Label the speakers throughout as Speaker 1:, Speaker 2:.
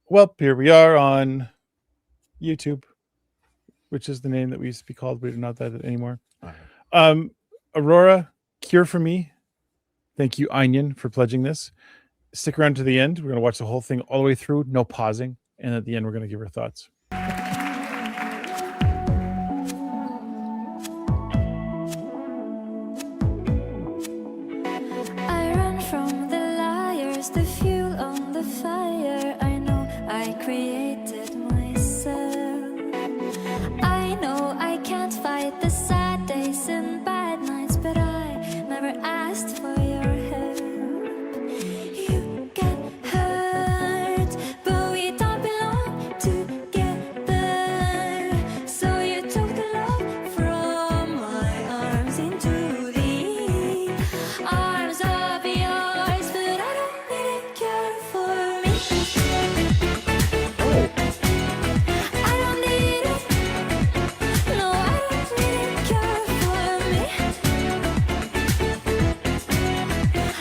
Speaker 1: Well, here we are on YouTube, which is the name that we used to be called. We're not that anymore. Aurora, Cure for Me. Thank you, Onion, for pledging this. Stick around to the end. We're going to watch the whole thing all the way through, no pausing. And at the end, we're going to give our thoughts.
Speaker 2: I run from the liars, the fuel on the fire. I know I created myself. I know I can't fight the sad days and bad nights, but I never asked for your help. You get hurt, but we don't belong together. So you took the love from my arms into the arms of yours, but I don't need a cure for me. I don't need it. No, I don't need a cure for me.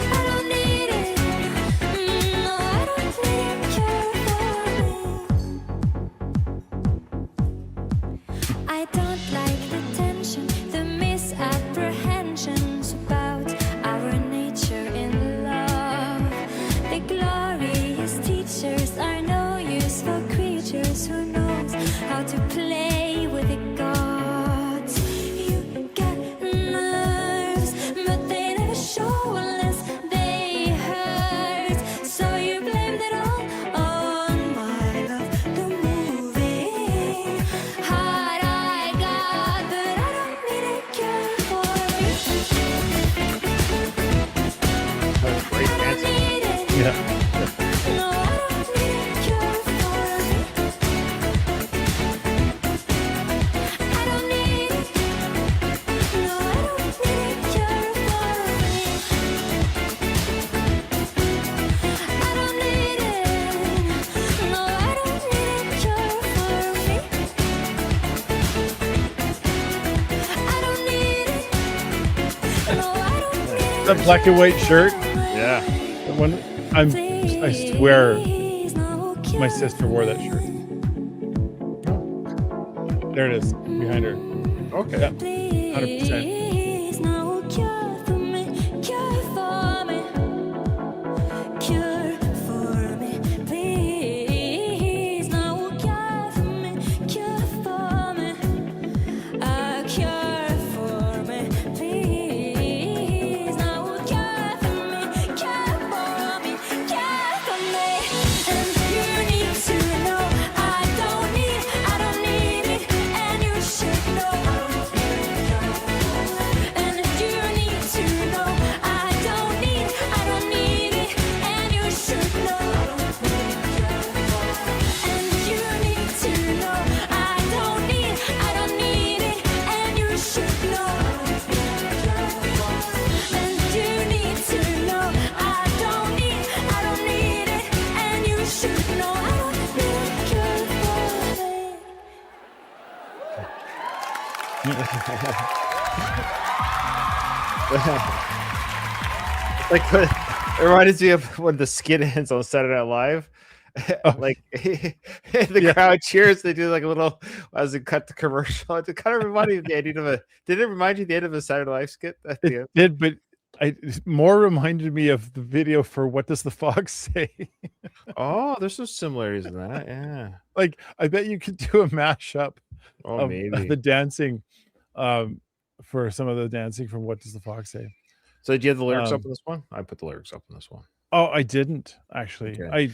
Speaker 2: I don't need it. No, I don't need a cure for me. I don't like the tension, the misapprehensions about our nature in love. The glorious teachers are no useful creatures who knows how to play with the gods. You get nerves, but they never show unless they hurt. So you blamed it all on my love, the moving heart I got, but I don't need a cure for me.
Speaker 3: Great
Speaker 2: I don't
Speaker 3: dancing.
Speaker 2: need it.
Speaker 1: Yeah.
Speaker 2: No, I don't need a cure for me. I don't need it. No, I don't need a cure for me. I don't need it. No, I don't need a cure for me. I don't need it. No, I don't need a
Speaker 1: That black and white shirt.
Speaker 3: Yeah.
Speaker 1: The one, I swear my sister wore that shirt. There it is, behind her.
Speaker 3: Okay.
Speaker 1: Yeah, 100%.
Speaker 2: Please, no cure for me, cure for me, cure for me. Please, no cure for me, cure for me, a cure for me. Please, no cure for me, cure for me, cure for me. And you need to know I don't need it, and you should know. And you need to know I don't need it, and you should know. And you need to know I don't need it, and you should know. And you need to know I don't need it, and you should know. I don't need a cure for
Speaker 3: Like it reminds me of when the skit ends on Saturday Night Live. Like the crowd cheers. They do like a little as they cut the commercial. It kind of reminded me of the ending of a. Did it remind you of the end of a Saturday Night Live skit? At the end?
Speaker 1: It did, but it more reminded me of the video for What Does the Fox Say?
Speaker 3: Oh, there's some similarities in that. Yeah.
Speaker 1: Like, I bet you could do a mashup
Speaker 3: Oh,
Speaker 1: of
Speaker 3: maybe.
Speaker 1: the dancing for some of the dancing from What Does the Fox Say?
Speaker 3: So, do you have the lyrics up in this one? I put the lyrics up in this one.
Speaker 1: Oh, I didn't actually.
Speaker 3: Okay.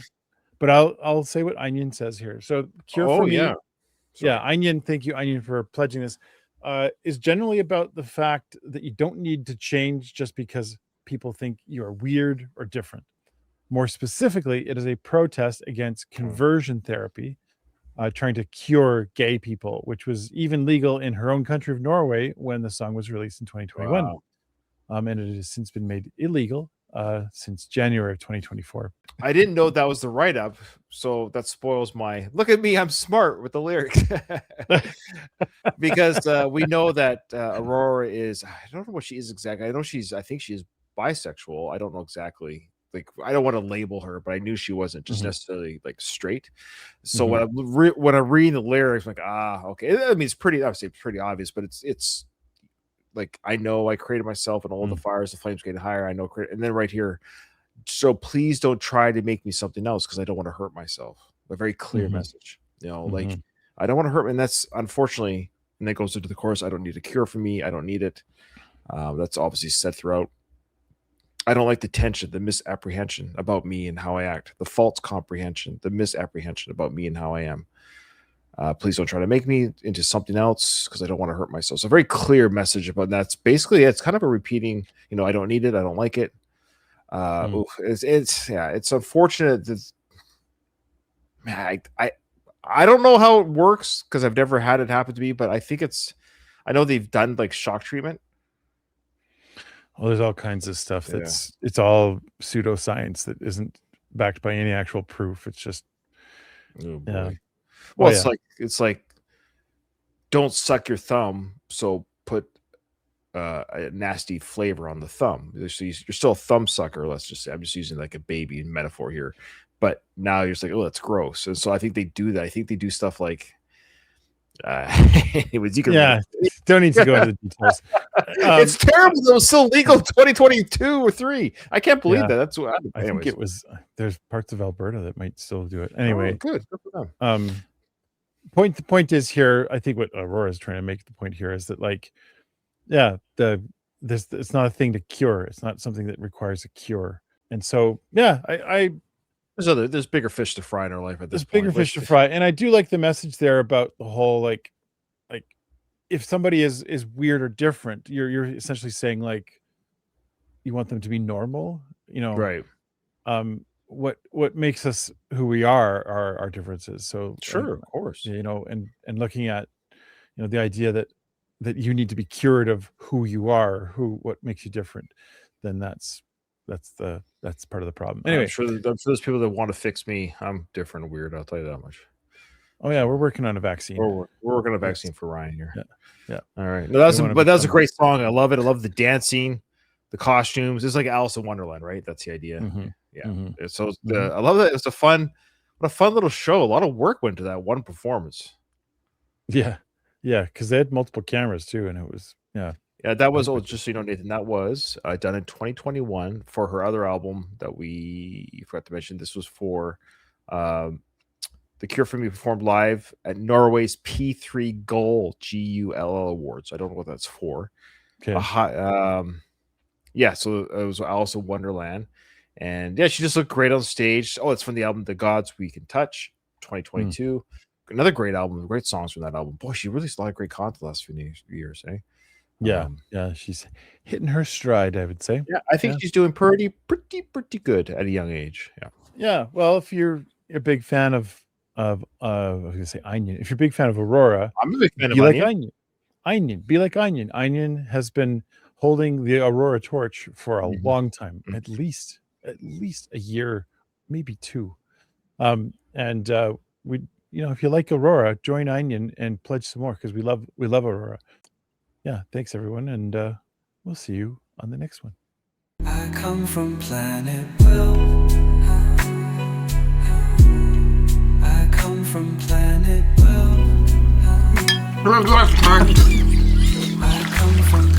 Speaker 1: But I'll say what Onion says here. So Cure for Me.
Speaker 3: Yeah.
Speaker 1: Yeah, Onion, thank you, Onion, for pledging this. Is generally about the fact that you don't need to change just because people think you are weird or different. More specifically, it is a protest against conversion therapy, trying to cure gay people, which was even legal in her own country of Norway when the song was released in 2021.
Speaker 3: Wow.
Speaker 1: And it has since been made illegal since January of 2024.
Speaker 3: I didn't know that was the write-up, so that spoils my. Look at me, I'm smart with the lyrics. Because we know that Aurora is. I don't know what she is exactly. I think she is bisexual. I don't know exactly like I don't want to label her, but I knew she wasn't just necessarily like straight. So
Speaker 1: Mhm.
Speaker 3: when I'm reading the lyrics, I'm like, okay. I mean, it's pretty obviously pretty obvious, but it's like I know I created myself, and all the fires, the flames getting higher. I know, and then right here, so please don't try to make me something else because I don't want to hurt myself. A very clear message, like I don't want to hurt, and that's unfortunately, and that goes into the chorus. I don't need a cure for me. I don't need it. That's obviously said throughout. I don't like the tension, the misapprehension about me and how I act, the false comprehension, the misapprehension about me and how I am. Please don't try to make me into something else because I don't want to hurt myself. So a very clear message about that's basically it's kind of a repeating. I don't need it. I don't like it. It's unfortunate that I don't know how it works because I've never had it happen to me, but I think I know they've done like shock treatment.
Speaker 1: Well, there's all kinds of stuff it's all pseudoscience that isn't backed by any actual proof. It's just
Speaker 3: Well, it's like don't suck your thumb, so put a nasty flavor on the thumb. You're still a thumb sucker. Let's just say I'm just using like a baby metaphor here, but now you're just like, oh, that's gross. And so I think they do that. I think they do stuff like anyways, you can
Speaker 1: don't need to go into the details.
Speaker 3: It's terrible though. It's still legal 2022 or 3. I can't believe that. That's what
Speaker 1: I think it was. There's parts of Alberta that might still do it. Anyway,
Speaker 3: good for them.
Speaker 1: The point is here, I think what Aurora is trying to make the point here is that like, it's not a thing to cure. It's not something that requires a cure. And so,
Speaker 3: there's bigger fish to fry in our life at this point.
Speaker 1: There's bigger fish to fry. And I do like the message there about the whole, like if somebody is weird or different, you're essentially saying like, you want them to be normal,
Speaker 3: right.
Speaker 1: What makes us who we are our differences. So
Speaker 3: sure, of course,
Speaker 1: and looking at, the idea that you need to be cured of who you are, what makes you different, then that's part of the problem. Anyway,
Speaker 3: I'm sure there's people that want to fix me. I'm different and weird. I'll tell you that much.
Speaker 1: Oh yeah, we're working on a vaccine.
Speaker 3: We're working on a vaccine for Ryan here.
Speaker 1: Yeah.
Speaker 3: All right. No, that was a great song. I love it. I love the dancing, the costumes. It's like Alice in Wonderland, right? That's the idea. Yeah. So I love that. It's a fun little show. A lot of work went to that one performance.
Speaker 1: Yeah. Yeah, because they had multiple cameras too, and it was
Speaker 3: that was just so you know, Nathan, that was done in 2021 for her other album that we forgot to mention. This was for The Cure for Me performed live at Norway's P3 Gull Gull Awards. I don't know what that's for.
Speaker 1: Okay.
Speaker 3: So it was Alice in Wonderland, and she just looked great on stage. Oh, it's from the album The Gods We Can Touch, 2022. Another great album, great songs from that album. Boy, she released a lot of great content the last few years, eh?
Speaker 1: Yeah, she's hitting her stride, I would say.
Speaker 3: Yeah, I think she's doing pretty good at a young age.
Speaker 1: Yeah. Well, if you're a big fan of I was gonna say Onion. If you're a big fan of Aurora,
Speaker 3: I'm a big fan of
Speaker 1: Onion. Onion, be like Onion. Onion has been holding the Aurora torch for a long time, at least a year, maybe 2. If you like Aurora, join Onion and pledge some more because we love Aurora. Yeah, thanks everyone, and we'll see you on the next one.
Speaker 4: I come from planet Will. I come from planet Will. I come from